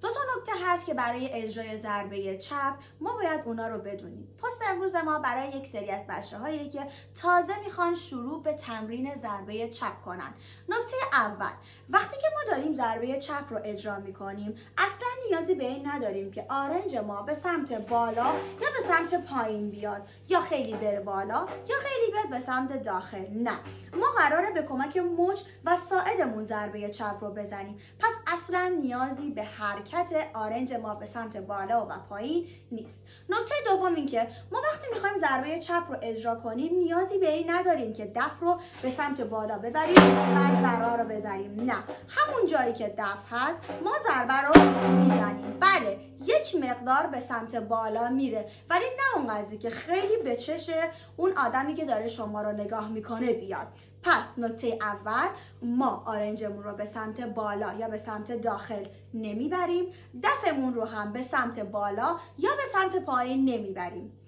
دو تا نکته هست که برای اجرای ضربه چپ ما باید اونا رو بدونیم. پست امروز ما برای یک سری از بچه‌هایی که تازه میخوان شروع به تمرین ضربه چپ کنن. نکته اول، وقتی که ما داریم ضربه چپ رو اجرا میکنیم اصلا نیازی به این نداریم که آرنج ما به سمت بالا یا به سمت پایین بیاد، یا خیلی بره بالا یا خیلی بیاد به سمت داخل. نه، ما قراره به کمک مچ و ساعدمون ضربه چپ رو بزنیم. پس اصلا نیازی به حرکت آرنج ما به سمت بالا و پایین نیست. نکته دوم این که ما وقتی میخوایم ضربه چپ رو اجرا کنیم نیازی به این نداریم که دف رو به سمت بالا ببریم و ضربه رو بزنیم. نه، همون جایی که دف هست ما ضربه رو میزنیم. بله، یک مقدار به سمت بالا میره ولی نه اونقدری که خیلی به چش اون آدمی که داره شما رو نگاه میکنه بیاد. پس نکته اول، ما آرنجمون رو به سمت بالا یا به سمت داخل نمیبریم، دفمون رو هم به سمت بالا یا به سمت پایین نمیبریم.